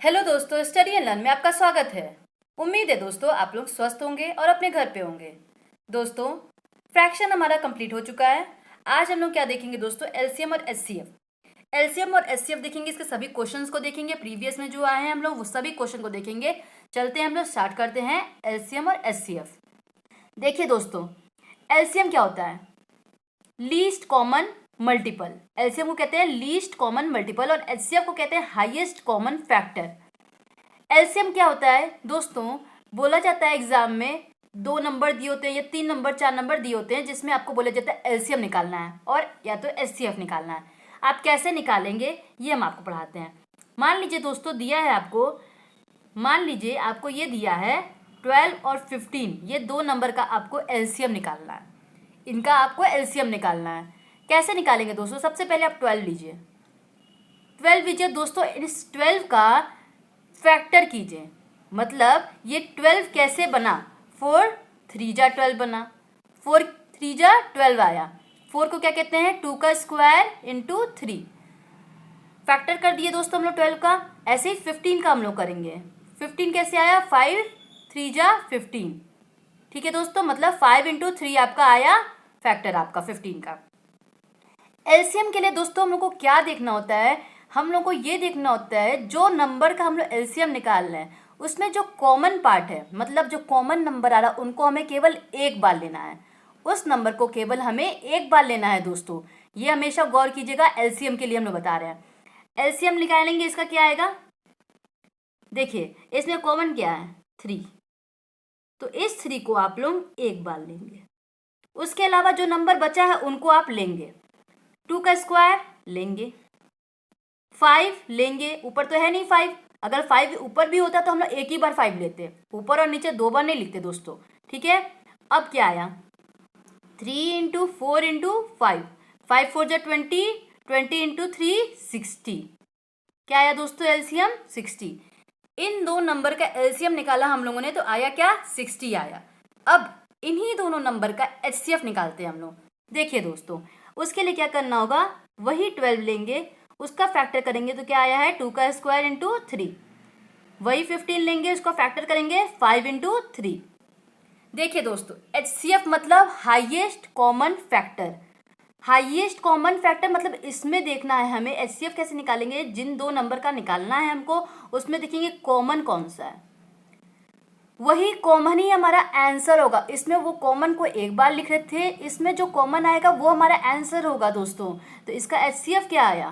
Hello दोस्तों, study and learn में आपका स्वागत है। उम्मीद है दोस्तों आप लोग स्वस्थ होंगे और अपने घर पे होंगे। दोस्तों, फ्रैक्शन हमारा कंप्लीट हो चुका है। आज हम लोग क्या देखेंगे दोस्तों? एलसीएम और एचसीएफ। एलसीएम और एचसीएफ देखेंगे, इसके सभी क्वेश्चंस को देखेंगे। प्रीवियस में जो आए हैं हम लोग वो सभी क्वेश्चन को देखेंगे। चलते हैं, हम लोग स्टार्ट करते हैं एलसीएम और एचसीएफ। देखिए दोस्तों, एलसीएम क्या होता है? Least common multiple. एलसीएम को कहते हैं लीस्ट कॉमन मल्टीपल और एचसीएफ को कहते हैं हाईएस्ट कॉमन फैक्टर। एलसीएम क्या होता है दोस्तों? बोला जाता है एग्जाम में 2 नंबर दिए होते हैं या 3 नंबर 4 नंबर दिए होते हैं, जिसमें आपको बोला जाता है एलसीएम निकालना है और या तो एचसीएफ निकालना है। आप कैसे निकालेंगे ये हम आपको पढ़ाते हैं। मान लीजिए दोस्तों, दिया है आपको, मान लीजिए आपको ये दिया है 12 और 15, ये 2 नंबर का आपको एलसीएम निकालना है। इनका आपको एलसीएम निकालना है। कैसे निकालेंगे दोस्तों? सबसे पहले आप 12 लीजिए। 12 लीजिए दोस्तों, इस 12 का फैक्टर कीजिए। मतलब ये 12 कैसे बना? 4 3 जा 12 बना, 4 3 जा 12 आया। 4 को क्या कहते हैं? 2 का स्क्वायर इंटू 3। फैक्टर कर दिए दोस्तों हम लोग 12 का। ऐसे ही 15 का हम लोग करेंगे। 15 कैसे आया? 5 3 जा 15। ठीक है दोस्तों, मतलब 5 इंटू 3 आपका आया फैक्टर आपका 15 का। एलसीएम के लिए दोस्तों हम लोग को क्या देखना होता है? हम लोग को ये देखना होता है जो नंबर का हम लोग एलसीएम निकाल रहे हैं उसमें जो कॉमन पार्ट है, मतलब जो कॉमन नंबर आ रहा है उनको हमें केवल एक बार लेना है। उस नंबर को केवल हमें एक बार लेना है दोस्तों। ये हमेशा गौर कीजिएगा, एलसीएम के लिए हम लोग बता रहे हैं। एलसीएम निकालेंगे, इसका क्या आएगा? देखिए इसमें कॉमन क्या है? 3। तो इस 3 को आप लोग एक बार लेंगे। उसके अलावा जो नंबर बचा है उनको आप लेंगे। 2 का स्क्वायर लेंगे, 5 लेंगे, ऊपर तो है नहीं 5। अगर 5 ऊपर भी होता तो हम लोग एक ही बार 5 लेते, ऊपर और नीचे 2 बार नहीं लिखते दोस्तों। ठीक है, अब क्या आया? 3 इंटू 4 इंटू 5, 5 4 जा 20, 20 इंटू 3 60। क्या आया दोस्तों? एलसीएम 60। इन 2 नंबर का एलसीएम निकाला हम लोगों ने तो आया क्या? 60 आया। अब इन्हीं दोनों नंबर का एचसीएफ निकालते हैं हम लोग। देखिए दोस्तों, उसके लिए क्या करना होगा? वही 12 लेंगे, उसका फैक्टर करेंगे तो क्या आया है? 2 का स्क्वायर इंटू 3। वही 15 लेंगे, उसका फैक्टर करेंगे 5 इंटू 3। देखिए दोस्तों, एचसीएफ मतलब highest common factor. Highest common factor मतलब इसमें देखना है हमें एचसीएफ कैसे निकालेंगे। जिन 2 नंबर का निकालना है हमको, उसमें देखेंगे कॉमन कौन सा है, वही कॉमन ही हमारा आंसर होगा। इसमें वो कॉमन को एक बार लिख रहे थे, इसमें जो कॉमन आएगा वो हमारा आंसर होगा दोस्तों। तो इसका एचसीएफ क्या आया?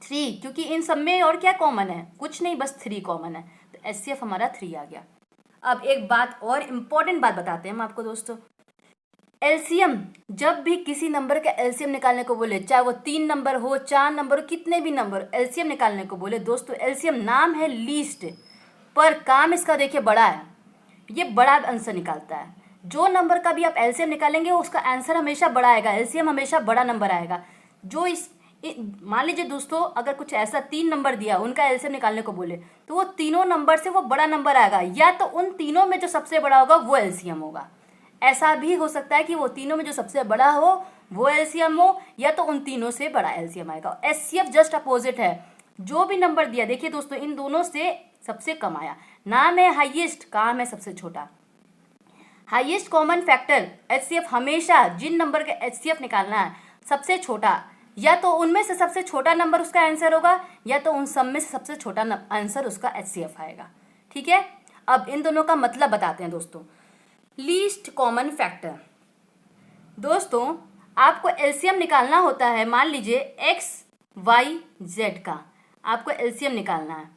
3, क्योंकि इन सब में और क्या कॉमन है? कुछ नहीं, बस 3 कॉमन है। तो एचसीएफ हमारा 3 आ गया। अब एक बात और इम्पॉर्टेंट बात बताते हैं हम आपको दोस्तों। एलसीएम, जब भी किसी नंबर का एलसीएम निकालने को बोले, चाहे वो 3 नंबर हो, 4 नंबर हो, कितने भी नंबर, एलसीएम निकालने को बोले दोस्तों, एलसीएम नाम है लीस्ट, पर काम इसका देखिए बड़ा है। ये बड़ा आंसर निकालता है। जो नंबर का भी आप एलसीएम निकालेंगे उसका आंसर हमेशा बड़ा आएगा, एलसीएम हमेशा बड़ा नंबर आएगा। जो मान लीजिए दोस्तों, अगर कुछ ऐसा 3 नंबर दिया, उनका एलसीएम निकालने को बोले, तो वो तीनों नंबर से वो बड़ा नंबर आएगा, या तो उन तीनों में जो सबसे बड़ा होगा वो एलसीएम होगा। ऐसा भी हो सकता है कि वो तीनों में जो सबसे बड़ा हो वो एलसीएम हो, या तो उन तीनों से बड़ा एलसीएम आएगा। एचसीएफ जस्ट अपोजिट है। जो भी नंबर दिया, देखिए दोस्तों, इन दोनों से सबसे कम आया। नाम है हाईएस्ट, काम है सबसे छोटा। हाईएस्ट कॉमन फैक्टर एचसीएफ, हमेशा जिन नंबर का एचसीएफ निकालना है सबसे छोटा, या तो उनमें से सबसे छोटा नंबर उसका आंसर होगा, या तो उन सब में से सबसे छोटा आंसर उसका एचसीएफ आएगा। ठीक है, अब इन दोनों का मतलब बताते हैं दोस्तों। लीस्ट कॉमन फैक्टर, दोस्तों आपको एलसीएम निकालना होता है। मान लीजिए एक्स वाई जेड का आपको एलसीएम निकालना है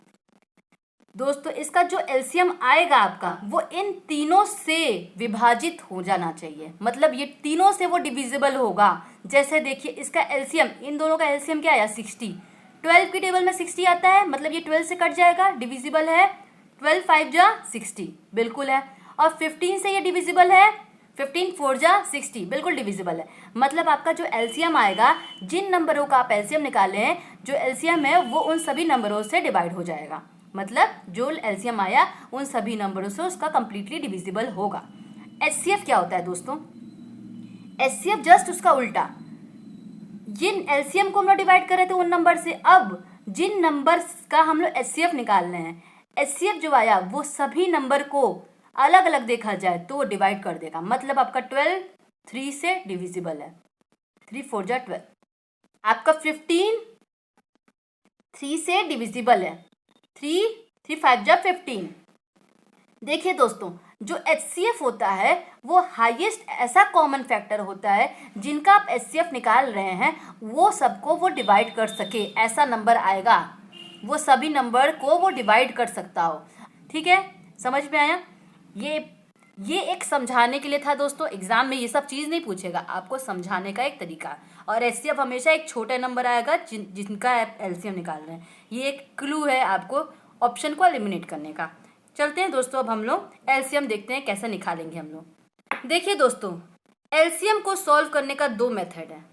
दोस्तों। इसका जो एलसीएम आएगा आपका, वो इन तीनों से विभाजित हो जाना चाहिए, मतलब ये तीनों से वो डिविजिबल होगा। जैसे देखिए इसका एलसीएम, इन दोनों का एलसीएम क्या आया? 60। 12 की टेबल में 60 आता है, मतलब ये 12 से कट जाएगा, डिविजिबल है। 12 5 जा 60, बिल्कुल है। और 15 से ये डिविजिबल है, 15 4 जा 60, बिल्कुल डिविजिबल है। मतलब आपका जो एलसीएम आएगा, जिन नंबरों का आप एलसीएम निकाले हैं, जो एलसीएम है वो उन सभी नंबरों से डिवाइड हो जाएगा। मतलब जो एलसीएम आया उन सभी नंबरों से उसका कंप्लीटली डिविजिबल होगा। एचसीएफ क्या होता है दोस्तों? एचसीएफ जस्ट उसका उल्टा। जिन एलसीएम को हम लोग डिवाइड कर रहे थे उन नंबर से, अब जिन नंबर का हम लोग HCF निकाल रहे हैं, HCF जो आया वो सभी नंबर को अलग अलग देखा जाए तो वो डिवाइड कर देगा। मतलब आपका 12 3 से डिविजिबल है, 3 4 जा 12। आपका 15 3 से डिविजिबल है, 3 5 जा 15। देखिए दोस्तों, जो HCF होता है वो हाईएस्ट ऐसा कॉमन फैक्टर होता है जिनका आप HCF निकाल रहे हैं वो सबको वो डिवाइड कर सके, ऐसा नंबर आएगा, वो सभी नंबर को वो डिवाइड कर सकता हो। ठीक है, समझ में आया? ये एक समझाने के लिए था दोस्तों, एग्जाम में ये सब चीज़ नहीं पूछेगा, आपको समझाने का एक तरीका। और HCF हमेशा एक छोटा नंबर आएगा जिनका आप LCM निकाल रहे हैं। ये एक क्लू है आपको ऑप्शन को एलिमिनेट करने का। चलते हैं दोस्तों, अब हम लोग LCM देखते हैं कैसे निकालेंगे हम लोग। देखिए दोस्तों, LCM को सॉल्व करने का दो मेथड है,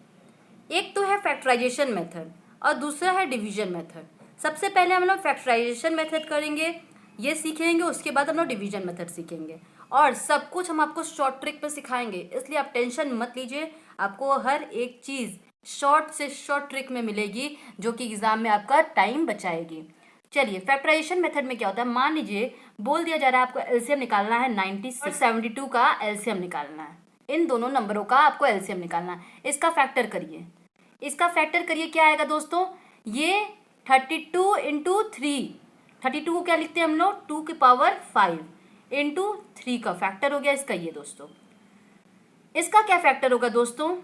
एक तो है फैक्टराइजेशन मेथड और दूसरा है डिवीजन मेथड। सबसे पहले हम लोग फैक्टराइजेशन मेथड करेंगे, ये सीखेंगे, उसके बाद हम लोग डिवीजन मेथड सीखेंगे और सब कुछ हम आपको शॉर्ट ट्रिक में सिखाएंगे, इसलिए आप टेंशन मत लीजिए, आपको हर एक चीज़ शॉर्ट से शॉर्ट ट्रिक में मिलेगी जो कि एग्जाम में आपका टाइम बचाएगी। चलिए, फैक्टराइजेशन मेथड में क्या होता है, मान लीजिए बोल दिया जा रहा है आपको LCM निकालना है 96 और 72 का LCM निकालना है, इन दोनों नंबरों का आपको LCM निकालना है। इसका फैक्टर करिए, इसका फैक्टर करिए, क्या आएगा दोस्तों, ये 32 इंटू 3, 32 को क्या लिखते हैं हम लोग 2 की पावर 5 इंटू 3 का फैक्टर हो गया इसका ये दोस्तों। इसका क्या फैक्टर होगा दोस्तों,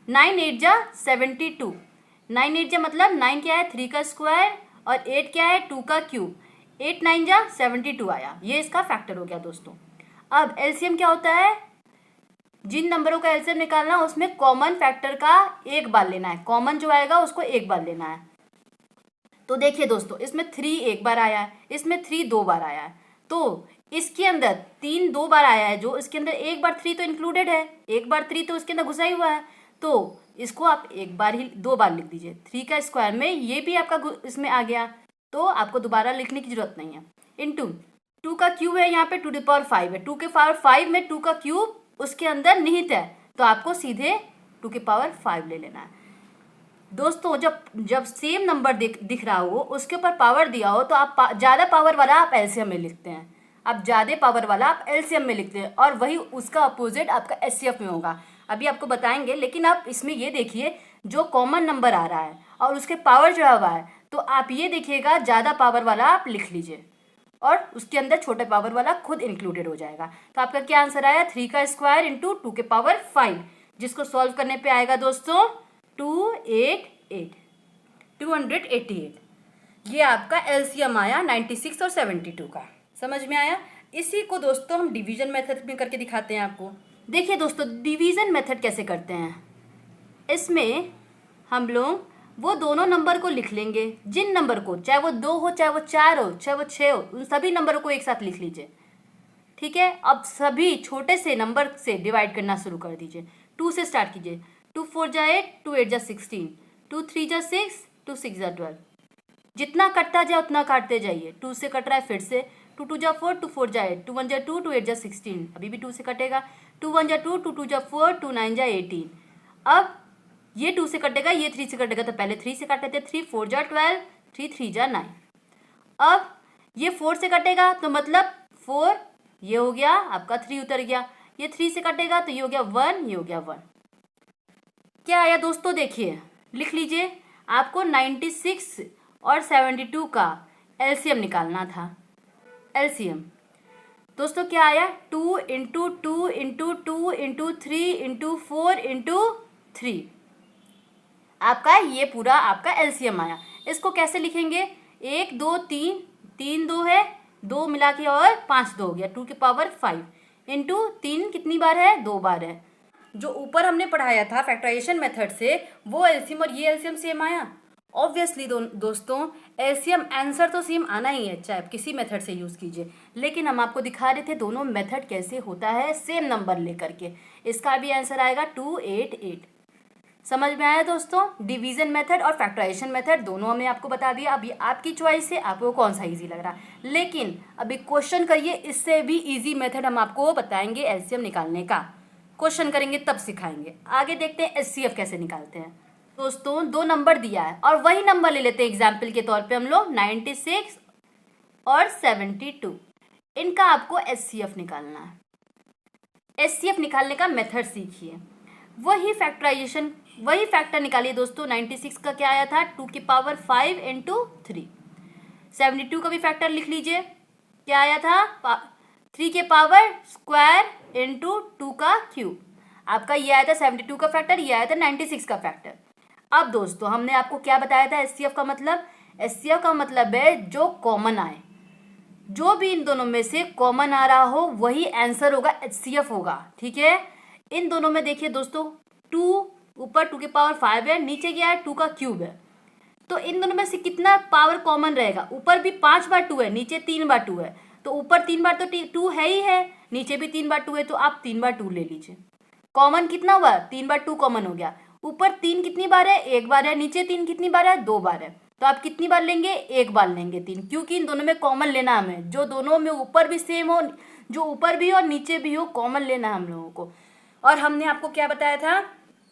9 8 जा 72, 9 8 जा मतलब 9 क्या है 3 का स्क्वायर और 8 क्या है 2 का क्यूब, 8 9 जा 72 आया, ये इसका फैक्टर हो गया दोस्तों। अब LCM क्या होता है, जिन नंबरों का LCM निकालना है उसमें कॉमन फैक्टर का एक बार लेना है, कॉमन जो आएगा उसको एक बार लेना है। तो देखिए दोस्तों, इसमें 3 एक बार आया है, इसमें 3 दो बार आया है, तो इसके अंदर 3 दो बार आया है, जो इसके अंदर एक बार 3 तो इंक्लूडेड है, एक बार 3 तो इसके अंदर घुसा ही हुआ है, तो इसको आप एक बार ही दो बार लिख दीजिए। 3 का स्क्वायर में ये भी आपका इसमें आ गया, तो आपको दोबारा लिखने की जरूरत नहीं है। इंटू 2 का क्यूब है, यहाँ पे 2 की पावर 5 है, 2 के पावर 5 में 2 का क्यूब उसके अंदर निहित है, तो आपको सीधे 2 की पावर 5 ले लेना है। दोस्तों, जब सेम नंबर दिख रहा हो, उसके ऊपर पावर दिया हो, तो आप ज़्यादा पावर वाला आप LCM में लिखते हैं, आप ज़्यादा पावर वाला आप LCM में लिखते हैं, और वही उसका अपोजिट आपका HCF में होगा। अभी आपको बताएंगे, लेकिन आप इसमें ये देखिए, जो कॉमन नंबर आ रहा है और उसके पावर जुड़ा हुआ है, तो आप ये देखिएगा ज़्यादा पावर वाला आप लिख लीजिए और उसके अंदर छोटे पावर वाला खुद इंक्लूडेड हो जाएगा। तो आपका क्या आंसर आया, 3 का स्क्वायर इंटू 2 के पावर 5, जिसको सॉल्व करने पे आएगा दोस्तों 288। ये आपका LCM आया 96 और 72 का। समझ में आया? इसी को दोस्तों हम डिवीजन मेथड में करके दिखाते हैं आपको। देखिए दोस्तों, डिवीजन मेथड कैसे करते हैं, इसमें हम लोग वो दोनों नंबर को लिख लेंगे, जिन नंबर को, चाहे वो 2 हो, चाहे वो 4 हो, चाहे वो 6 हो, उन सभी नंबरों को एक साथ लिख लीजिए। ठीक है, अब सभी छोटे से नंबर से डिवाइड करना शुरू कर दीजिए। 2 से स्टार्ट कीजिए, 2 4 जा 8, 2 8 जा 16, 2 3 जा 6, 2 6 जा 12। जितना कटता जाए उतना काटते जाइए। 2 से कट रहा है, फिर से 2 2 जा 4, 2 4 जा 8, 2 1 जा 2, 2 8 जा 16, अभी भी 2 से कटेगा। 2 1 जा 2, 2 2 जा 4, 2 9 जा 18। अब ये 2 से कटेगा, ये 3 से कटेगा, तो पहले 3 से काट लेते हैं। 3 4 जा 12, 3 3 जा 9। अब ये 4 से कटेगा, तो मतलब 4, ये हो गया आपका 3 उतर गया। ये 3 से कटेगा, तो ये हो गया 1, ये हो गया 1। क्या आया दोस्तों, देखिए लिख लीजिए। आपको 96 और 72 का LCM निकालना था। LCM दोस्तों क्या आया, 2 into 2 into 2 into 3 into 4 into 3, आपका ये पूरा आपका LCM आया। इसको कैसे लिखेंगे, 1 2 3, 3 2 है, 2 मिला के और 5 2 हो गया, 2 की पावर 5 इंटू 3 कितनी बार है, 2 बार है। जो ऊपर हमने पढ़ाया था फैक्टराइजेशन मेथड से, वो LCM और ये LCM सेम आया। ऑब्वियसली दोस्तों LCM आंसर तो सेम आना ही है, चाहे आप किसी मेथड से यूज़ कीजिए, लेकिन हम आपको दिखा रहे थे दोनों मेथड कैसे होता है सेम नंबर लेकर के। इसका भी आंसर आएगा 288। समझ में आया दोस्तों? डिवीजन मेथड और फैक्टराइजेशन मेथड दोनों हमने आपको बता दिया। अभी आपकी चॉइस है, आपको कौन सा इजी लग रहा है, लेकिन अभी क्वेश्चन करिए, इससे भी इजी मेथड हम आपको बताएंगे LCM निकालने का। क्वेश्चन करेंगे तब सिखाएंगे। आगे देखते हैं HCF कैसे निकालते हैं। दोस्तों 2 नंबर दिया है और वही नंबर ले लेते हैं एग्जाम्पल के तौर पे हम लोग 96 और 72। इनका आपको HCF निकालना है। HCF निकालने का मेथड सीखिए। वही फैक्टर निकालिए दोस्तों। 96 का क्या आया था 2 की पावर 5 इंटू 3। 72 का भी फैक्टर लिख लीजिए, क्या आया था 3 के पावर स्क्वायर इंटू 2 का क्यूब। आपका ये आया था 72 का फैक्टर, ये आया था 96 का फैक्टर। अब दोस्तों हमने आपको क्या बताया था HCF का मतलब? HCF का मतलब है जो कॉमन आए, जो भी इन दोनों में से कॉमन आ रहा हो वही आंसर होगा, HCF होगा। ठीक है, इन दोनों में देखिए दोस्तों 2 ऊपर 2 के पावर 5 है, नीचे क्या है 2 का क्यूब है, तो इन दोनों में से कितना पावर कॉमन रहेगा? ऊपर भी 5 बार 2 है, नीचे 3 बार 2 है, तो ऊपर 3 बार तो 2 है ही है, नीचे भी 3 बार 2 है, तो आप 3 बार 2 ले लीजिए। कॉमन कितना हुआ? 3 बार 2 कॉमन हो गया। ऊपर 3 कितनी बार है? 1 बार है। नीचे 3 कितनी बार है? 2 बार है। तो आप कितनी बार लेंगे? 1 बार लेंगे 3, क्योंकि इन दोनों में कॉमन लेना हमें, जो दोनों में ऊपर भी सेम हो, जो ऊपर भी हो और नीचे भी हो, कॉमन लेना है हम लोगों को। और हमने आपको क्या बताया था?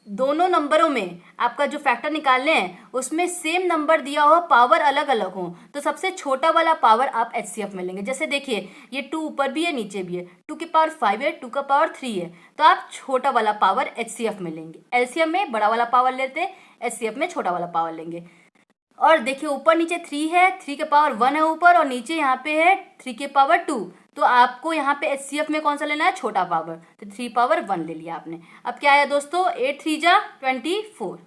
दोनों नंबरों में आपका जो फैक्टर निकालने हैं उसमें सेम नंबर दिया हो, पावर अलग अलग हो, तो सबसे छोटा वाला पावर आप HCF में लेंगे। जैसे देखिए ये 2 ऊपर भी है नीचे भी है, 2 की पावर 5 है, 2 का पावर 3 है, तो आप छोटा वाला पावर HCF में लेंगे। LCM में बड़ा वाला पावर लेते हैं, HCF में छोटा वाला पावर लेंगे। और देखिए ऊपर नीचे 3 है, 3 के पावर 1 है ऊपर, और नीचे यहाँ पे है 3 के पावर 2, तो आपको यहाँ पे HCF में कौन सा लेना है? छोटा पावर, तो 3 पावर 1 ले लिया आपने। अब क्या आया दोस्तों? 8 3 जा 24,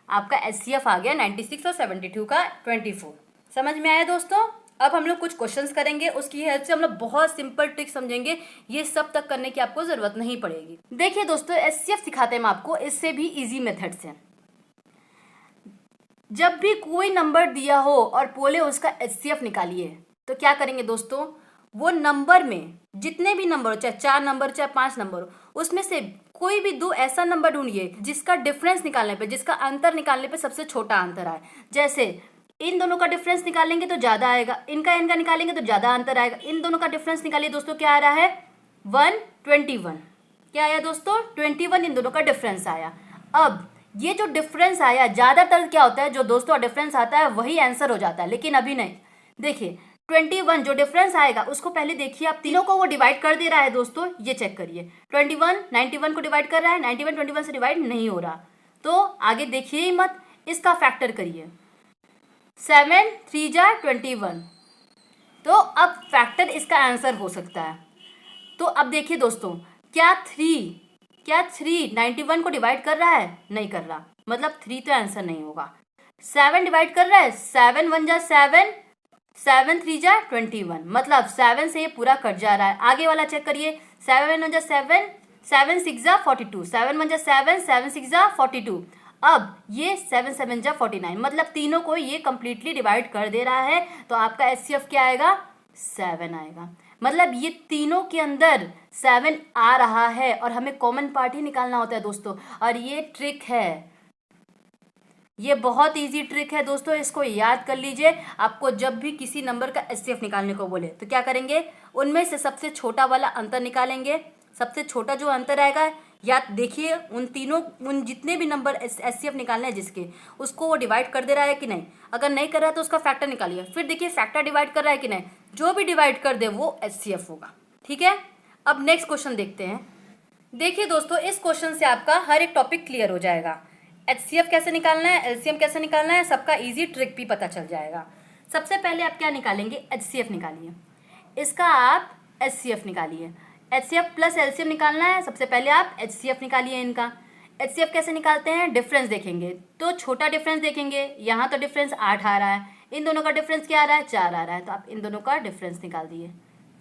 आपका HCF आ गया 96 और 72 का 24। समझ में आया दोस्तों? अब हम लोग कुछ क्वेश्चंस करेंगे, उसकी हेल्प से हम लोग बहुत सिंपल ट्रिक समझेंगे, ये सब तक करने की आपको जरूरत नहीं पड़ेगी। देखिए दोस्तों HCF सिखाते हैं हम आपको, इससे भी ईजी मेथड से। जब भी कोई नंबर दिया हो और बोले उसका HCF निकालिए, तो क्या करेंगे दोस्तों? वो नंबर में जितने भी नंबर हो, चाहे 4 नंबर चाहे 5 नंबर हो, उसमें से कोई भी 2 ऐसा नंबर ढूंढिए जिसका डिफरेंस निकालने पे, जिसका अंतर निकालने पे सबसे छोटा अंतर आए। जैसे इन दोनों का डिफरेंस निकालेंगे तो ज़्यादा आएगा, इनका निकालेंगे तो ज़्यादा अंतर आएगा। इन दोनों का डिफरेंस निकालिए दोस्तों, क्या आ रहा है? 121। क्या आया दोस्तों? 21 इन दोनों का डिफरेंस आया। अब ये जो डिफरेंस आया, ज़्यादातर क्या होता है, जो दोस्तों डिफरेंस आता है वही आंसर हो जाता है, लेकिन अभी नहीं। देखिए 21 जो डिफरेंस आएगा उसको पहले देखिए, आप तीनों को वो डिवाइड कर दे रहा है दोस्तों, ये चेक करिए। 21 91 को डिवाइड कर रहा है, 91 21 से डिवाइड नहीं हो रहा, तो आगे देखिए ही मत, इसका फैक्टर करिए। 7 3 जा 21, तो अब फैक्टर इसका आंसर हो सकता है। तो अब देखिए दोस्तों, क्या 3 91 को डिवाइड कर रहा है? नहीं कर रहा, मतलब 3 तो आंसर नहीं होगा। 7 डिवाइड कर रहा है, 7 1 जा 7, 7 3 जा 21, मतलब 7 से ये पूरा कट जा रहा है। आगे वाला चेक करिए, 7 1 जा 7, 7 6 जा 42, 7 1 जा 7, 7 6 जा 42। अब ये 7 7 जा 49, मतलब तीनों को ये कंप्लीटली डिवाइड कर दे रहा है, तो आपका HCF क्या आएगा? 7 आएगा। मतलब ये तीनों के अंदर 7 आ रहा है और हमें कॉमन पार्ट ही निकालना होता है दोस्तों। और ये ट्रिक है, ये बहुत इजी ट्रिक है दोस्तों, इसको याद कर लीजिए। आपको जब भी किसी नंबर का HCF निकालने को बोले तो क्या करेंगे? उनमें से सबसे छोटा वाला अंतर निकालेंगे। सबसे छोटा जो अंतर आएगा, या देखिए उन जितने भी नंबर HCF निकालने हैं जिसके, उसको वो डिवाइड कर दे रहा है कि नहीं। अगर नहीं कर रहा है तो उसका फैक्टर निकालिए, फिर देखिए फैक्टर डिवाइड कर रहा है कि नहीं, जो भी डिवाइड कर दे वो HCF होगा। ठीक है, अब नेक्स्ट क्वेश्चन देखते हैं। देखिए दोस्तों, इस क्वेश्चन से आपका हर एक टॉपिक क्लियर हो जाएगा। HCF कैसे निकालना है, LCM कैसे निकालना है, सबका इजी ट्रिक भी पता चल जाएगा। सबसे पहले आप क्या निकालेंगे? HCF निकालिए, इसका आप HCF निकालिए। HCF प्लस LCM निकालना है, सबसे पहले आप HCF निकालिए इनका। HCF कैसे निकालते हैं? डिफरेंस देखेंगे, तो छोटा डिफरेंस देखेंगे। यहाँ तो डिफरेंस 8 आ रहा है, इन दोनों का डिफरेंस क्या आ रहा है? 4 आ रहा है, तो आप इन दोनों का डिफरेंस निकाल दिए,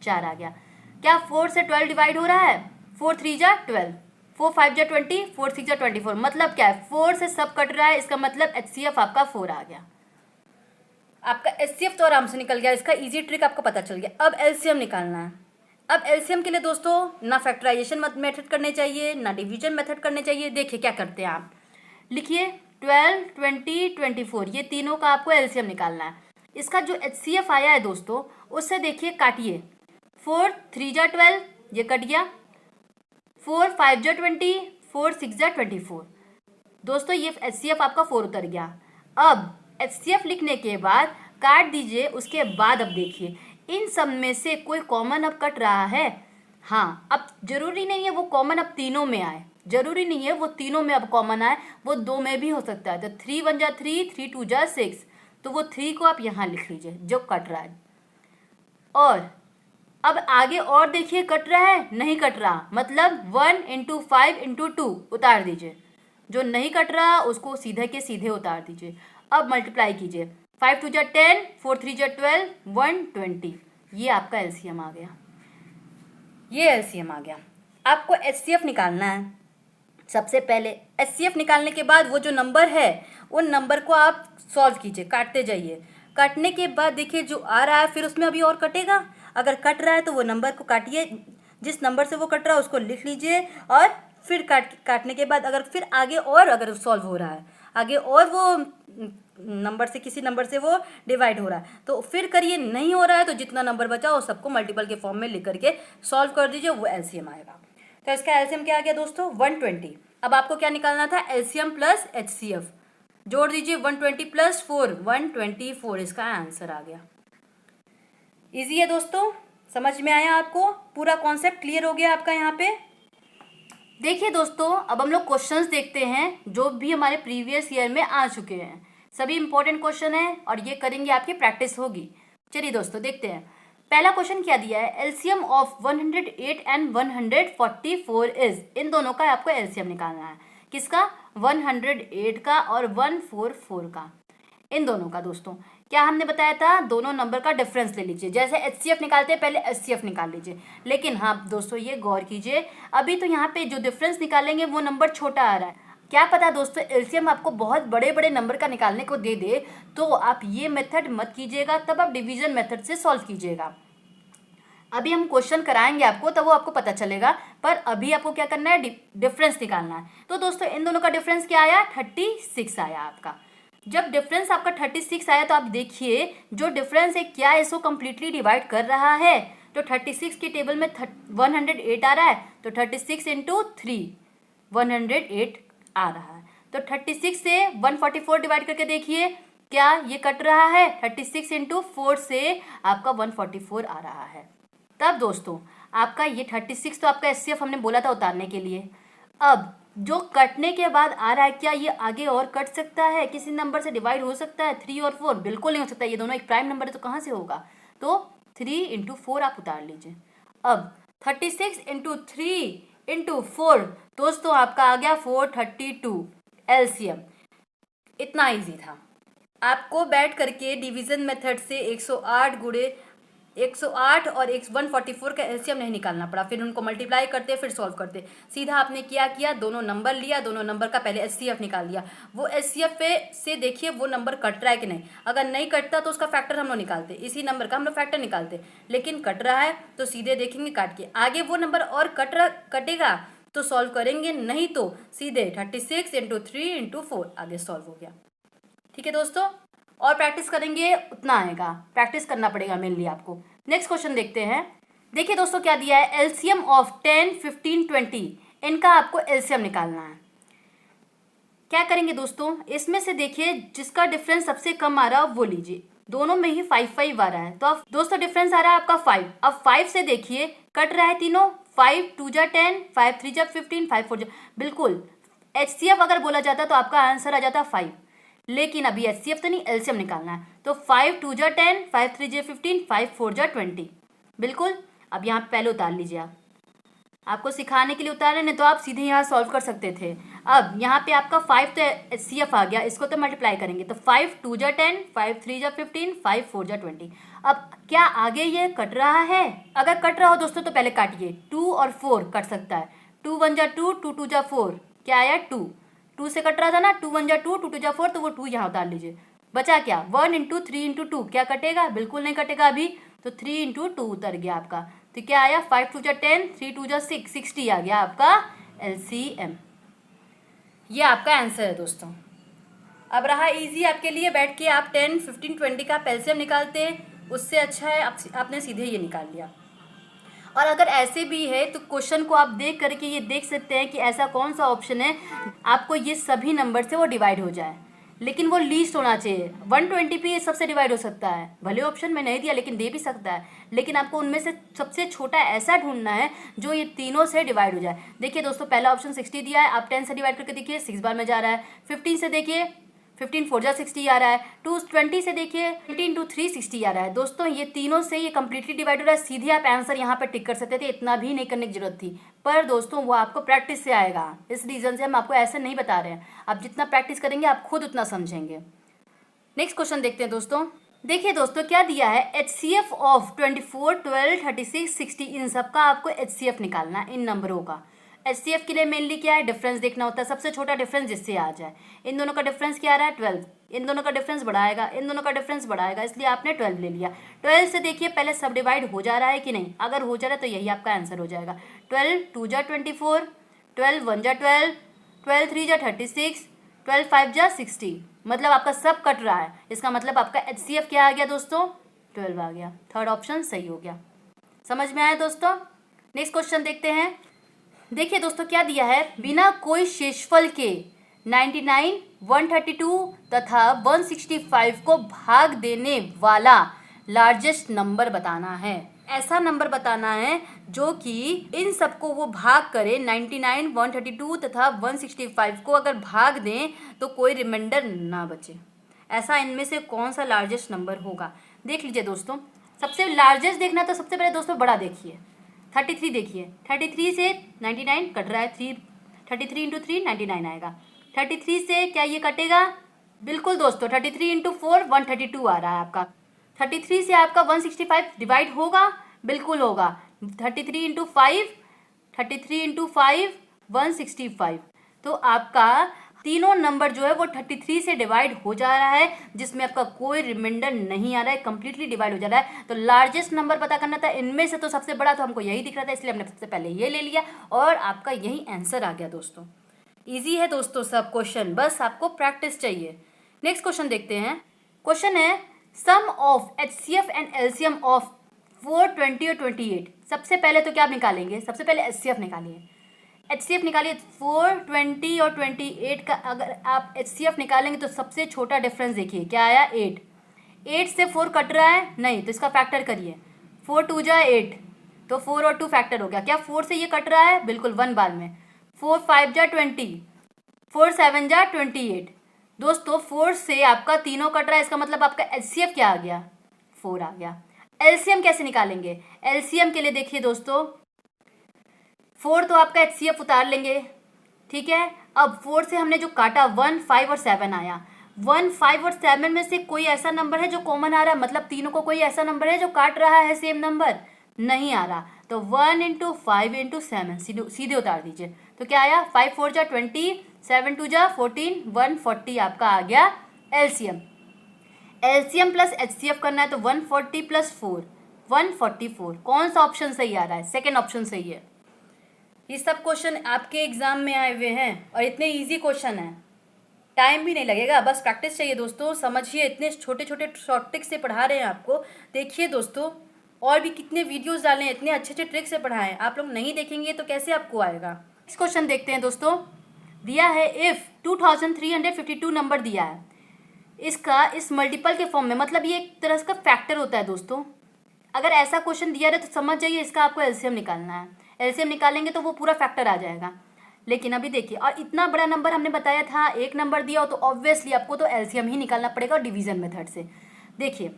4 आ गया। क्या 4 से 12 डिवाइड हो रहा है? 4 3 जा 12, 4 5 जा 20, 4 6 जा 24, मतलब क्या है? 4 से सब कट रहा है, इसका मतलब HCF आपका 4 आ गया। आपका HCF तो आराम से निकल गया, इसका इजी ट्रिक आपको पता चल गया। अब LCM निकालना है। अब LCM के लिए दोस्तों ना फैक्टराइजेशन मेथड करने चाहिए, ना डिवीजन मेथड करने चाहिए। देखिए क्या करते हैं आप, लिखिए 12 20 24, ये तीनों का आपको LCM निकालना है। इसका जो HCF आया है दोस्तों, उससे देखिए काटिए। 4 3 जा 12, ये कट गया। 4 5 जा 20, 4 6 जा 24, दोस्तों ये HCF आपका 4 उतर गया। अब HCF लिखने के बाद काट दीजिए, उसके बाद अब देखिए इन सब में से कोई कॉमन अब कट रहा है। हाँ, अब जरूरी नहीं है वो कॉमन अब तीनों में आए, जरूरी नहीं है वो तीनों में अब कॉमन आए, वो 2 में भी हो सकता है। तो 3 1 जा 3, 3 2 जा 6, तो वो 3 को आप यहाँ लिख लीजिए जो कट रहा है। और अब आगे और देखिए कट रहा है, नहीं कट रहा, मतलब 1 × 5 × 2 उतार दीजिए। जो नहीं कट रहा उसको सीधे के सीधे उतार दीजिए। अब मल्टीप्लाई कीजिए, 5 2 जा 10, 4 3 जा 12, 120। ये आपका एलसीएम आ गया, ये एलसीएम आ गया। आपको एचसीएफ निकालना है। सबसे पहले एचसीएफ निकालने के बाद वो जो नंबर है उन नंबर को आप सॉल्व कीजिए, काटते जाइए। काटने के बाद देखिए जो आ रहा है फिर उसमें अभी और कटेगा। अगर कट रहा है तो वो नंबर को काटिए, जिस नंबर से वो कट रहा है उसको लिख लीजिए और फिर काटने के बाद अगर फिर आगे और अगर सॉल्व हो रहा है, आगे और वो नंबर से किसी नंबर से वो डिवाइड हो रहा है तो फिर करिए, नहीं हो रहा है तो जितना नंबर बचा हो सबको मल्टीपल के फॉर्म में लिख करके सॉल्व कर दीजिए, वो एलसीएम आएगा। तो इसका एलसीएम क्या आ गया दोस्तों, 120। अब आपको क्या निकालना था, एलसीएम प्लस एचसीएफ। जोड़ दीजिए 120 + 4, 124 इसका आंसर आ गया। इजी है दोस्तों, समझ में आया आपको, पूरा कॉन्सेप्ट क्लियर हो गया आपका यहाँ पे। देखिए दोस्तों अब हम लोग क्वेश्चंस देखते हैं जो भी हमारे प्रीवियस ईयर में आ चुके हैं। सभी इंपॉर्टेंट क्वेश्चन है और ये करेंगे आपकी प्रैक्टिस होगी। चलिए दोस्तों देखते हैं। पहला क्वेश्चन क्या दिया है, एलसीएम ऑफ 108 एंड 144 इज। इन दोनों का आपको एलसीएम निकालना है, किसका, 108 का और 144 का, इन दोनों का। दोस्तों क्या हमने बताया था, दोनों नंबर का डिफरेंस ले लीजिए। जैसे एचसीएफ निकालते हैं पहले एचसीएफ निकाल लीजिए, लेकिन हाँ दोस्तों ये गौर कीजिए अभी तो यहाँ पे जो डिफरेंस निकालेंगे वो नंबर छोटा आ रहा है। क्या पता दोस्तों एलसीएम आपको बहुत बड़े बड़े नंबर का निकालने को दे दे, तो आप ये मेथड मत कीजिएगा, तब आप डिवीजन मेथड से सॉल्व कीजिएगा। अभी हम क्वेश्चन कराएंगे आपको तब वो आपको पता चलेगा, पर अभी आपको क्या करना है, डिफरेंस निकालना है। तो दोस्तों इन दोनों का डिफरेंस क्या आया, 36 आया आपका। जब डिफरेंस आपका 36 आया तो आप देखिए जो डिफरेंस है क्या इसको कंप्लीटली डिवाइड कर रहा है। तो 36 की टेबल में 108 आ रहा है, तो 36 × 3 108 आ रहा है। तो 36 से 144 डिवाइड करके देखिए क्या ये कट रहा है, 36 × 4 से आपका 144 आ रहा है। तब दोस्तों आपका ये 36 तो आपका एचसीएफ हमने बोला था उतारने के लिए। अब जो कटने के बाद आ रहा है क्या ये आगे और कट सकता है, किसी नंबर से डिवाइड हो सकता है, 3 और 4 बिल्कुल नहीं हो सकता, ये दोनों एक प्राइम नंबर है तो कहाँ से होगा। तो 3 × 4 आप उतार लीजिए। अब 36 × 3 × 4 दोस्तों आपका आ गया 432 एलसीएम। इतना इजी था, आपको बैठ करके डिवीजन मेथड से 108 गुणे 108 और 144 का एलसीएम नहीं निकालना पड़ा, फिर उनको मल्टीप्लाई करते फिर सॉल्व करते। सीधा आपने क्या किया, दोनों नंबर लिया, दोनों नंबर का पहले एचसीएफ निकाल लिया। वो एचसीएफ पे से देखिए वो नंबर कट रहा है कि नहीं, अगर नहीं कटता तो उसका फैक्टर हम लोग निकालते, इसी नंबर का हम लोग फैक्टर निकालते। लेकिन कट रहा है तो सीधे देखेंगे काट के, आगे वो नंबर और कटेगा तो सॉल्व करेंगे, नहीं तो सीधे 36 × 3 × 4 आगे सॉल्व हो गया। ठीक है दोस्तों, और प्रैक्टिस करेंगे उतना आएगा, प्रैक्टिस करना पड़ेगा मेनली आपको। नेक्स्ट क्वेश्चन देखते हैं। देखिए दोस्तों क्या दिया है, एलसीएम ऑफ 10 15 20, इनका आपको एलसीएम निकालना है। क्या करेंगे दोस्तों, इसमें से देखिए जिसका डिफरेंस सबसे कम आ रहा है वो लीजिए, दोनों में ही 5 5 आ रहा है। तो अब दोस्तों डिफरेंस आ रहा है आपका 5। अब 5 से देखिए कट रहा है तीनों, 5 2 जा 10, 5 3 जा 15, 5 4 जा, बिल्कुल एचसीएफ अगर बोला जाता तो आपका आंसर आ जाता 5, लेकिन अभी एचसीएफ तो नहीं, एलसीएम निकालना है। तो 5 2 जा 10, 5 3 जा 15, 5 4 जा 20, बिल्कुल। अब यहाँ पहले उतार लीजिए, आप आपको सिखाने के लिए उतारे, नहीं तो आप सीधे यहाँ सॉल्व कर सकते थे। अब यहाँ पे आपका 5 तो एचसीएफ आ गया, इसको तो मल्टीप्लाई करेंगे, तो 5 2 जा 10, 5 3 जा 15, 5 4 जा 20। अब क्या आगे ये कट रहा है, अगर कट रहा हो दोस्तों तो पहले काटिए, 2 और 4 कट सकता है, 2 1 जा 2, 2 2 जा 4, क्या आया 2 से कट रहा था ना, 2 1 जा 2, 2 2 जा 4, तो वो 2 यहाँ उतार लीजिए। बचा क्या, 1 × 3 × 2, क्या कटेगा, बिल्कुल नहीं कटेगा अभी, तो 3 × 2 उतर गया आपका। तो क्या आया, 5 2 जा 10, 3 2 जा 6, 60 आ गया आपका एलसीएम। ये आपका आंसर है दोस्तों। अब रहा इजी आपके लिए, बैठ के आप 10 15 20 का एलसीएम निकालते, उससे अच्छा है आपने सीधे ये निकाल लिया। और अगर ऐसे भी है तो क्वेश्चन को आप देख करके ये देख सकते हैं कि ऐसा कौन सा ऑप्शन है आपको ये सभी नंबर से वो डिवाइड हो जाए, लेकिन वो लीस्ट होना चाहिए। 120 पे ये सबसे डिवाइड हो सकता है, भले ऑप्शन में नहीं दिया लेकिन दे भी सकता है, लेकिन आपको उनमें से सबसे छोटा ऐसा ढूंढना है जो ये तीनों से डिवाइड हो जाए। देखिए दोस्तों, पहला ऑप्शन 60 दिया है, आप 10 से डिवाइड करके देखिए 6 बार में जा रहा है। 15 से देखिए 15 4 जा 60 आ रहा है। 220 से देखिए 20 इंटू 3 60 आ रहा है। दोस्तों ये तीनों से ये कंप्लीटली डिवाइड हो रहा है। सीधे आप आंसर यहाँ पर टिक कर सकते थे, इतना भी नहीं करने की जरूरत थी, पर दोस्तों वो आपको प्रैक्टिस से आएगा। इस रीजन से हम आपको ऐसे नहीं बता रहे हैं, आप जितना प्रैक्टिस करेंगे आप खुद उतना समझेंगे। नेक्स्ट क्वेश्चन देखते हैं दोस्तों। देखिए दोस्तों क्या दिया है, HCF ऑफ 24 12 36 60, इन सब का आपको HCF निकालना है इन नंबरों का। HCF के लिए मेनली क्या है, डिफरेंस देखना होता है, सबसे छोटा डिफरेंस जिससे आ जाए। इन दोनों का डिफरेंस क्या आ रहा है 12, इन दोनों का डिफरेंस बढ़ाएगा, इन दोनों का डिफरेंस बढ़ाएगा, इसलिए आपने 12 ले लिया। 12 से देखिए पहले सब डिवाइड हो जा रहा है कि नहीं, अगर हो जा रहा है तो यही आपका आंसर हो जाएगा। 12 2 जा 24, 12 1 जा 12, 12 3 जा 36, 12 5 जा 60, मतलब आपका सब कट रहा है। इसका मतलब आपका HCF क्या आ गया दोस्तों, 12 आ गया। थर्ड ऑप्शन सही हो गया। समझ में आया दोस्तों। नेक्स्ट क्वेश्चन देखते हैं। देखिए दोस्तों क्या दिया है, बिना कोई शेषफल के 99 132 तथा 165 को भाग देने वाला लार्जेस्ट नंबर बताना है। ऐसा नंबर बताना है जो कि इन सबको वो भाग करे, 99 132 तथा 165 को अगर भाग दें तो कोई रिमाइंडर ना बचे। ऐसा इनमें से कौन सा लार्जेस्ट नंबर होगा, देख लीजिए दोस्तों। सबसे लार्जेस्ट देखना तो सबसे पहले दोस्तों बड़ा देखिए, 33 देखिए। 33 से 99 कट रहा है, 33 इंटू 3 99 आएगा। 33 से क्या ये कटेगा, बिल्कुल दोस्तों 33 इंटू 4 132 आ रहा है आपका। 33 से आपका 165 डिवाइड होगा, बिल्कुल होगा। 33 इंटू 5 33 इंटू 5 165, तो आपका तीनों नंबर जो है वो 33 से डिवाइड हो जा रहा है, जिसमें आपका कोई रिमाइंडर नहीं आ रहा है, कंप्लीटली डिवाइड हो जा रहा है। तो लार्जेस्ट नंबर पता करना था, इनमें से तो सबसे बड़ा तो हमको यही दिख रहा था, इसलिए हमने सबसे पहले ये ले लिया और आपका यही आंसर आ गया दोस्तों। इजी है दोस्तों सब क्वेश्चन, बस आपको प्रैक्टिस चाहिए। नेक्स्ट क्वेश्चन देखते हैं। क्वेश्चन है sum of HCF and LCM of 4 20 और 28। सबसे पहले तो क्या निकालेंगे, सबसे पहले HCF निकालिए। HCF निकालिए 4 20 और 28 का अगर आप HCF निकालेंगे तो सबसे छोटा डिफरेंस देखिए क्या आया, 8। 8 से 4 कट रहा है नहीं, तो इसका फैक्टर करिए। 4 2 जा 8, तो 4 और 2 फैक्टर हो गया। क्या 4 से ये कट रहा है, बिल्कुल 1 बार में। 4 5 जा 20, 4 7 जा 28। दोस्तों 4 से आपका तीनों कट रहा है, इसका मतलब आपका HCF क्या आ गया, 4 आ गया। LCM कैसे निकालेंगे, LCM के लिए देखिए दोस्तों 4 तो आपका HCF उतार लेंगे, ठीक है। अब 4 से हमने जो काटा 1 5 और 7 आया। 1 5 और 7 में से कोई ऐसा नंबर है जो कॉमन आ रहा है, मतलब तीनों को कोई ऐसा नंबर है जो काट रहा है सेम नंबर, नहीं आ रहा। तो 1 इंटू 5 इंटू 7 सीधे उतार दीजिए, तो क्या आया 5 4 जा 20, 7 2 जा 14, 140 आपका आ गया LCM। LCM प्लस HCF करना है तो 140 प्लस 4 144। कौन सा ऑप्शन सही आ रहा है, सेकेंड ऑप्शन सही है। ये सब क्वेश्चन आपके एग्जाम में आए हुए हैं और इतने इजी क्वेश्चन हैं, टाइम भी नहीं लगेगा, बस प्रैक्टिस चाहिए दोस्तों। समझिए इतने छोटे छोटे शॉर्ट ट्रिक से पढ़ा रहे हैं आपको। देखिए दोस्तों और भी कितने वीडियोस डाले हैं, इतने अच्छे अच्छे ट्रिक से पढ़ाएं, आप लोग नहीं देखेंगे तो कैसे आपको आएगा। नेक्स्ट क्वेश्चन देखते हैं दोस्तों। दिया है इफ 2352 नंबर दिया है, इसका इस मल्टीपल के फॉर्म में, मतलब ये एक तरह का फैक्टर होता है दोस्तों। अगर ऐसा क्वेश्चन दिया रहे तो समझ जाइए इसका आपको LCM निकालना है। LCM निकालेंगे तो वो पूरा फैक्टर आ जाएगा। लेकिन अभी देखिए, और इतना बड़ा नंबर हमने बताया था, एक नंबर दिया हो तो ऑब्वियसली आपको तो LCM ही निकालना पड़ेगा और डिवीजन मेथड से। देखिए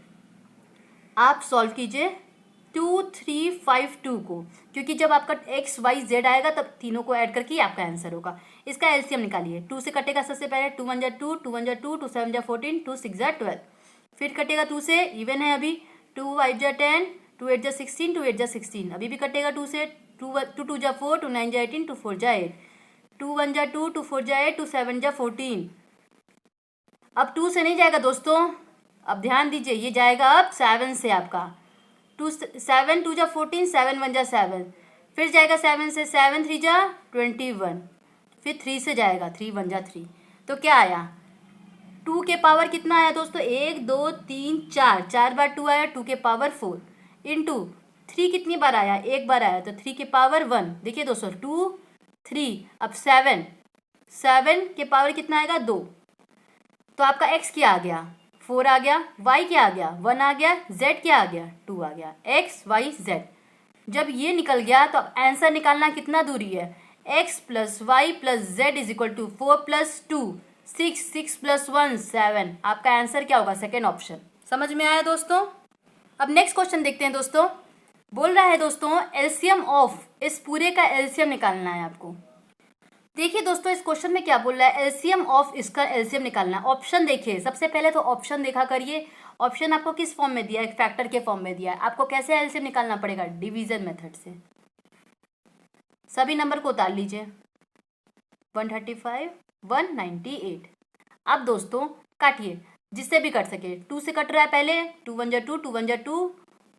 आप सॉल्व कीजिए 2352 को, क्योंकि जब आपका x y z आएगा तब तीनों को ऐड करके आपका आंसर होगा। इसका LCM निकालिए। 2 से कटेगा सबसे पहले, 2 1 जा 2, 2 1 जा 2, 2 7 जा 14, 2 6 जा 12। फिर कटेगा 2 से, इवन है अभी, 2 5 जा 10, 2 8 जा 16, 2 8 जा 16। अभी भी कटेगा 2 से, 2 2 जा 4, 2 9 जा 18, 2 4 जा 8, 2 1 जा 2, 2 4 जा 8, 2 7 जा 14। अब 2 से नहीं जाएगा दोस्तों, अब ध्यान दीजिए, ये जाएगा अब 7 से आपका। 7 2 जा 14, 7 1 जा 7, फिर जाएगा 7 से, 7 3 जा 21, फिर 3 से जाएगा, 3 1 जा 3। तो क्या आया, 2 के पावर कितना आया दोस्तों, 1 2 3 4, 4 बार 2 आया, 2 के पावर 4 इंटू 3 कितनी बार आया, एक बार आया, तो 3 की पावर 1। देखिए दोस्तों 2 3, अब 7, 7 के पावर कितना आएगा 2। तो आपका x क्या आ गया 4 आ गया, y क्या आ गया 1 आ गया, z क्या आ गया 2 आ गया, x y z। जब ये निकल गया तो अब आंसर निकालना कितना दूरी है, x plus Y plus Z is equal to 4 plus 2 6, 6 plus 1 7। आपका आंसर क्या होगा, सेकेंड ऑप्शन। समझ में आया दोस्तों। अब नेक्स्ट क्वेश्चन देखते हैं दोस्तों। बोल रहा है दोस्तों एलसीएम ऑफ, इस पूरे का एलसीएम निकालना है आपको। देखिए दोस्तों इस क्वेश्चन में क्या बोल रहा है, एलसीएम ऑफ इसका एलसीएम निकालना है। ऑप्शन देखिए, सबसे पहले तो ऑप्शन देखा करिए। ऑप्शन आपको किस फॉर्म में दिया है, एक फैक्टर के फॉर्म में दिया है। आपको कैसे एलसीएम निकालना पड़ेगा, डिवीजन मेथड से। सभी नंबर को उतार लीजिए, 135 198। अब दोस्तों काटिए, जिससे भी कट सके। 2 से कट रहा है पहले, 2 1 जा 2, 2 1 जा 2,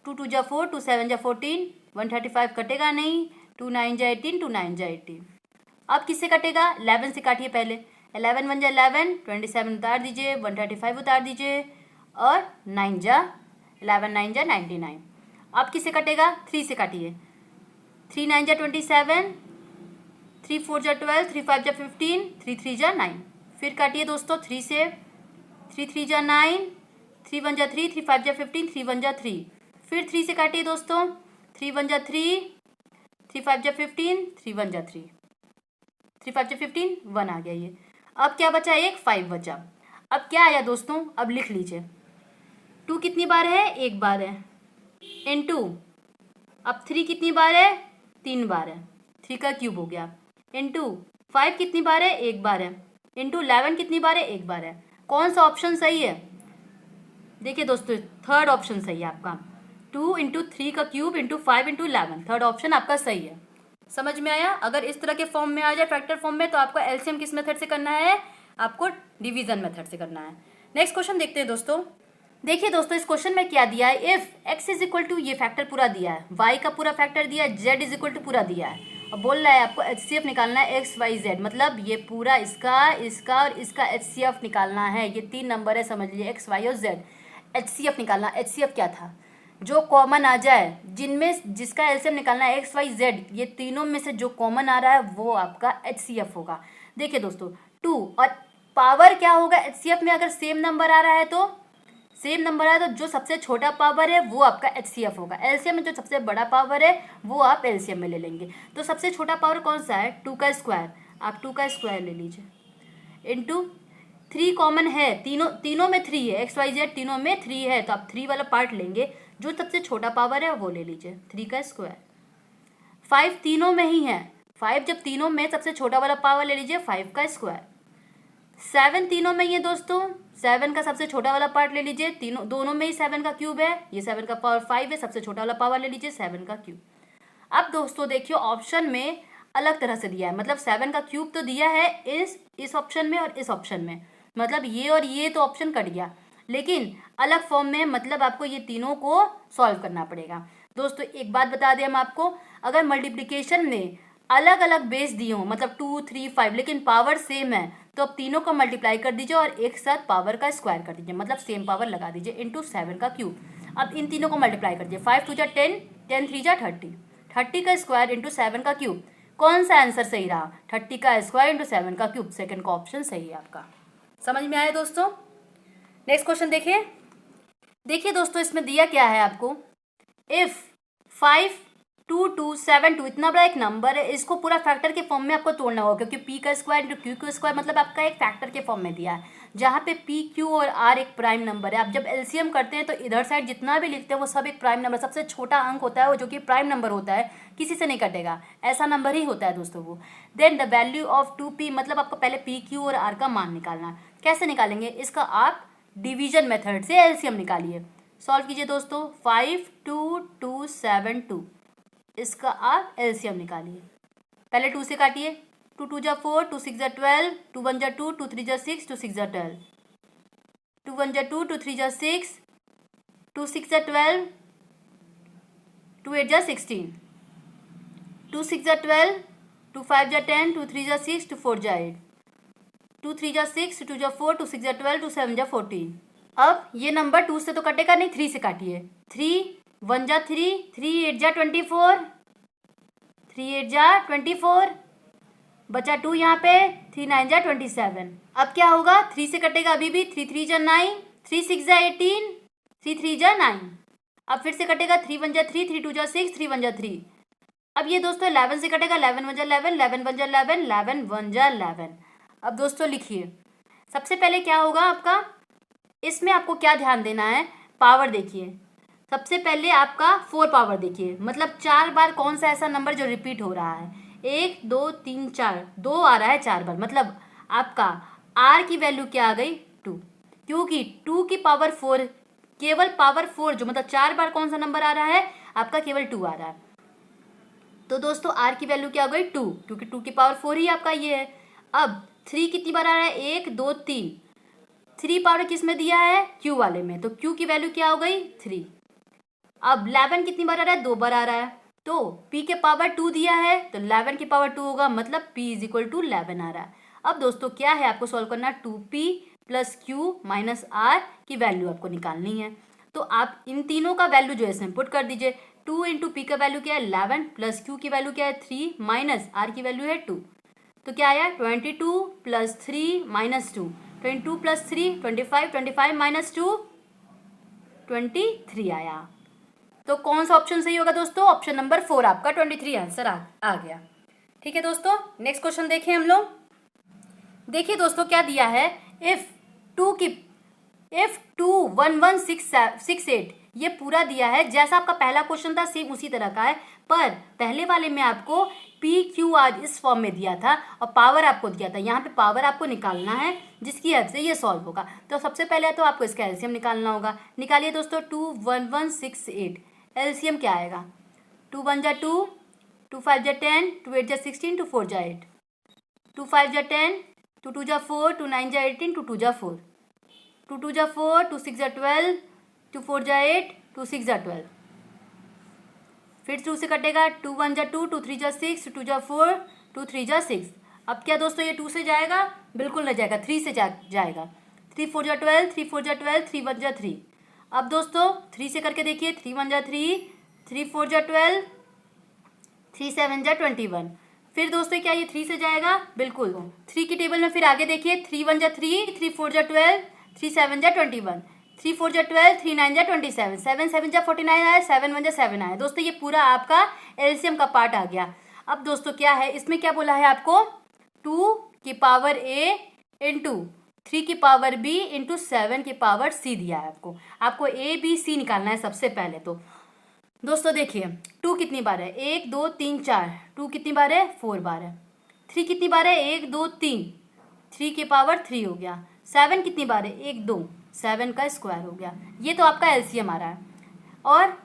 2 2 जा 4, 2 7 जा 14, 135 कटेगा नहीं, 2 9 जा 18, 2 9 जा 18। अब किससे कटेगा, 11 से काटिए पहले, 11 1 जा 11, 27 उतार दीजिए, 135 उतार दीजिए, और 9 जा 11 9 जा 99। अब किससे कटेगा, 3 से काटिए, 3 9 जा 27, 3 4 जा 12, 3 5 जा 15, 3 3 जा 9। फिर काटिए दोस्तों 3 से, 3 3 जा 9, 3 1 जा 3, 3 5 जा 15, 3 1 जा 3। फिर 3 से काटिए दोस्तों, 3 1 जा 3, 3 5 जा 15, 3 1 जा 3, 3 5 जा 15, 1 आ गया ये। अब क्या बचा, एक 5 बचा। अब क्या आया दोस्तों, अब लिख लीजिए। 2 कितनी बार है, एक बार है, इनटू, अब 3 कितनी बार है, 3 बार है, 3 का क्यूब हो गया, इनटू 5 कितनी बार है, एक बार है, इनटू 11 कितनी बार है, एक बार है। कौन सा ऑप्शन सही है, देखिए दोस्तों थर्ड ऑप्शन सही है आपका, 2 इंटू 3 का cube into 5 into 11, third option आपका सही है। समझ में आया। अगर इस तरह के फॉर्म में आ जाए फैक्टर फॉर्म में, तो आपको एलसीएम किस मेथड से करना है, आपको डिवीजन मेथड से करना है। नेक्स्ट क्वेश्चन देखते हैं दोस्तों। देखिए दोस्तों इस क्वेश्चन में क्या दिया है, if x is equal to, ये फैक्टर पूरा दिया है, y का पूरा फैक्टर दिया है, z इज इक्वल टू पूरा दिया है, और बोल रहा है आपको HCF निकालना है x y z, मतलब ये पूरा इसका इसका और इसका HCF निकालना है। ये 3 नंबर है, समझ लीजिए x y और z। HCF निकालना, HCF क्या था, जो कॉमन आ जाए, जिनमें जिसका एलसीएम निकालना है एक्स वाई जेड, ये तीनों में से जो कॉमन आ रहा है वो आपका HCF होगा। देखिए दोस्तों 2 और पावर क्या होगा HCF में, अगर सेम नंबर आ रहा है तो, सेम नंबर आया तो जो सबसे छोटा पावर है वो आपका HCF होगा। एलसीएम में जो सबसे बड़ा पावर है वो आप एलसीएम में ले लेंगे। तो सबसे छोटा पावर कौन सा है, 2 का स्क्वायर, आप 2 का स्क्वायर ले लीजिए, इनटू 3 कॉमन है, तीनों में 3 है, एक्स वाई जेड तीनों में 3 है, तो आप 3 वाला पार्ट लेंगे, जो सबसे छोटा पावर है वो ले लीजिए, 3 का स्क्वायर। 5 तीनों में ही है, 5 जब तीनों में सबसे छोटा वाला पावर ले लीजिए, 5 का स्क्वायर। 7 तीनों में ही है दोस्तों, 7 का सबसे छोटा वाला पार्ट ले लीजिए, तीनों दोनों में ही 7 का क्यूब है, ये 7 का पावर 5 है, सबसे छोटा वाला पावर ले लीजिए 7 का क्यूब। अब दोस्तों देखिए ऑप्शन में अलग तरह से दिया है, मतलब 7 का क्यूब तो दिया है इस ऑप्शन में और इस ऑप्शन में, मतलब ये और ये तो ऑप्शन कट गया, लेकिन अलग फॉर्म में, मतलब आपको ये तीनों को सॉल्व करना पड़ेगा। दोस्तों एक बात बता दें हम आपको, अगर मल्टीप्लिकेशन में अलग अलग बेस दिए हों, मतलब 2 3 5, लेकिन पावर सेम है, तो अब तीनों को मल्टीप्लाई कर दीजिए और एक साथ पावर का स्क्वायर कर दीजिए, मतलब सेम पावर लगा दीजिए, इंटू 7 का क्यूब। अब इन तीनों को मल्टीप्लाई कर दीजिए, 5 2 जा 10, 10 3 जा 30, 30 का स्क्वायर इंटू 7 का क्यूब। कौन सा आंसर सही रहा, 30 का स्क्वायर इंटू 7 का क्यूब, सेकंड का ऑप्शन सही है आपका। समझ में आया दोस्तों। नेक्स्ट क्वेश्चन देखिए। देखिए दोस्तों इसमें दिया क्या है आपको, इफ 5 2 2 7 2, इतना बड़ा एक नंबर है, इसको पूरा फैक्टर के फॉर्म में आपको तोड़ना होगा, क्योंकि p का स्क्वायर इंटू q का स्क्वायर, मतलब आपका एक फैक्टर के फॉर्म में दिया है, जहाँ पे p q और r एक प्राइम नंबर है। आप जब एलसीएम करते हैं तो इधर साइड जितना भी लिखते हैं वो सब एक प्राइम नंबर, सबसे छोटा अंक होता है वो, जो कि प्राइम नंबर होता है, किसी से नहीं कटेगा, ऐसा नंबर ही होता है दोस्तों वो। Then the value of 2p, मतलब आपको पहले p q और r का मान निकालना है। कैसे निकालेंगे, इसका आप डिवीजन मेथड से एलसीएम निकालिए। सॉल्व कीजिए दोस्तों, 5 2 2 7 2, इसका आप एलसीएम निकालिए। पहले 2 से काटिए, 2 2 जा 4, 2 6 जा 12, 2 1 जा 2, 2 3 जा 6, 2 6 जा 12, 2 1 जा 2, 2 3 जा 6, 2 6 जा 12, 2 8 जा 16, 2 6 जा 12, 2 5 जा 10, 2 3 जा 6, 2 4 जा 8, 2 3 जा 6, 2 जा 4, 2 6 जा 12, 2 7 जा 14। अब ये नंबर 2 से तो कटेगा नहीं, 3 से काटिए, 3 1 जा 3, 3 8 जा 24, 3 8 जा 24, बचा 2 यहाँ पे, 3 9 जा 27। अब क्या होगा, 3 से कटेगा अभी भी, 3 3 जा 9, 3 6 जा 18, 3 3 जा 9। अब फिर से कटेगा, 3 1 जा 3, 3 2 जा 6, 3 1 जा 3। अब ये दोस्तों 11 से कटेगा, 11 1 जा 11, 11 1 जा 11, 11 1 जा 11। अब दोस्तों लिखिए, सबसे पहले क्या होगा आपका, इसमें आपको क्या ध्यान देना है, पावर देखिए। सबसे पहले आपका 4 पावर देखिए, मतलब 4 बार कौन सा ऐसा नंबर जो रिपीट हो रहा है, 1 2 3 4, 2 आ रहा है 4 बार, मतलब आपका आर की वैल्यू क्या आ गई, 2, क्योंकि 2 की पावर 4, केवल पावर 4 जो मतलब 4 बार कौन सा नंबर आ रहा है आपका, केवल 2 आ रहा है। तो दोस्तों आर की वैल्यू क्या हो गई, 2, क्योंकि 2 की पावर 4 ही आपका ये है। अब 3 कितनी बार आ रहा है, 1 2 3, 3 पावर किस में दिया है, क्यू वाले में, तो क्यू की वैल्यू क्या हो गई, 3। अब 11 कितनी बार आ रहा है, 2 बार आ रहा है, तो p के पावर 2 दिया है तो 11 की पावर 2 होगा, मतलब p इज इक्वल टू 11 आ रहा है। अब दोस्तों क्या है, आपको सॉल्व करना है, 2p plus Q minus R की वैल्यू आपको निकालनी है। तो आप इन तीनों का वैल्यू जो है इसमें पुट कर दीजिए। 2 इंटू पी का वैल्यू क्या है 11, प्लस क्यू की वैल्यू क्या है 3, माइनस आर की वैल्यू है 2, तो क्या आया 22 प्लस 3 माइनस 2, 22 प्लस 3 25, 25 माइनस 2 23 आया। तो कौन सा ऑप्शन सही होगा दोस्तों, ऑप्शन नंबर 4 आपका 23 आंसर आ गया। ठीक है दोस्तों, नेक्स्ट क्वेश्चन देखें हम लोग। देखिए दोस्तों क्या दिया है, इफ 21168, ये पूरा दिया है जैसा आपका पहला क्वेश्चन था सेम उसी तरह का है, पर पहले वाले में आपको पी क्यू आर इस फॉर्म में दिया था और पावर आपको दिया था, यहाँ पे पावर आपको निकालना है जिसकी हेल्प से ये सॉल्व होगा। तो सबसे पहले तो आपको इसका एलसीएम निकालना होगा। निकालिए दोस्तों, 21168 एलसीएम क्या आएगा, 2 1 जा 2, 2 5 जा 10, 2 8 जा 16, 2 4 जा 8, 2 5 जा 10, 2 2 जा 4, 2 9 जा 18, 2 2 जा 4, 2 2 जा 4, 2 6 जा 12, 2 4 जा 8, 2 6 जा 12। फिर 2 से कटेगा, 2 1 जा 2, 2 3 जा 6, 2 2 जा 4, 2 3 जा 6। अब क्या दोस्तों ये 2 से जाएगा, बिल्कुल नहीं जाएगा, 3 से जाएगा, 3 4 जा 12, 3 4 जा 12, 3 1 जा 3। अब दोस्तों 3 से करके देखिए, 3 1 जा 3, 3 4 जा 12, 3 7 जा 21। फिर दोस्तों क्या ये 3 से जाएगा, बिल्कुल 3 की टेबल में फिर आगे देखिए, 3 1 जा 3, 3 4 जा 12, 3 7 जा 21, 3 4 जा 12, 3 9 जा 27, 7 7 जा 49 आया, 7 1 जा 7 आया। दोस्तों ये पूरा आपका एलसीएम का पार्ट आ गया। अब दोस्तों क्या है, इसमें क्या बोला है आपको, 2 की पावर a इंटू 3 की पावर b इंटू 7 की पावर c दिया है आपको a b c निकालना है सबसे पहले। तो दोस्तों देखिए 2 कितनी बार है, 1 2 3 4, 2 कितनी बार है 4 बार है, 3 कितनी बार है 1 2 3, 3 की पावर 3 हो गया, 7 कितनी बार है 1 2, 7 का स्क्वायर हो गया। ये तो आपका एलसीएम आ रहा है। और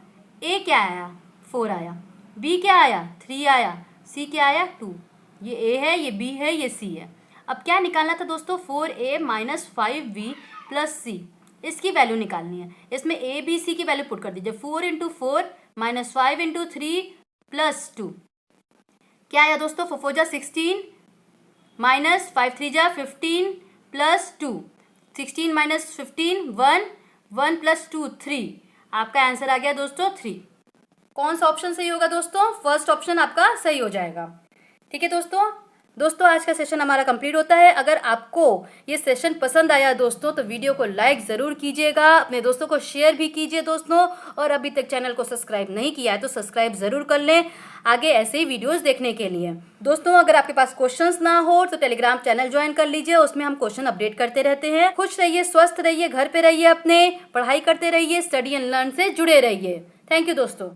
a क्या आया 4 आया, b क्या आया 3 आया, c क्या आया 2, ये a है, ये b है, ये c है। अब क्या निकालना था दोस्तों, 4a minus 5b plus c, इसकी वैल्यू निकालनी है। इसमें a b c की वैल्यू पुट कर दीजिए, 4 इंटू 4 माइनस 5 इंटू 3 प्लस 2, क्या आया दोस्तों 4 4 जा 16 माइनस 5 3 जा 15 प्लस 2, 16 माइनस 15 1, 1 प्लस 2 3, आपका आंसर आ गया दोस्तों 3। कौन सा ऑप्शन सही होगा दोस्तों, फर्स्ट ऑप्शन आपका सही हो जाएगा। ठीक है दोस्तों आज का सेशन हमारा कंप्लीट होता है। अगर आपको ये सेशन पसंद आया दोस्तों तो वीडियो को लाइक ज़रूर कीजिएगा, अपने दोस्तों को शेयर भी कीजिए दोस्तों, और अभी तक चैनल को सब्सक्राइब नहीं किया है तो सब्सक्राइब ज़रूर कर लें आगे ऐसे ही वीडियोस देखने के लिए। दोस्तों अगर आपके पास क्वेश्चंस ना हो तो टेलीग्राम चैनल ज्वाइन कर लीजिए, उसमें हम क्वेश्चन अपडेट करते रहते हैं। खुश रहिए, स्वस्थ रहिए, घर पे रहिए, अपने पढ़ाई करते रहिए, स्टडी एंड लर्न से जुड़े रहिए। थैंक यू दोस्तों।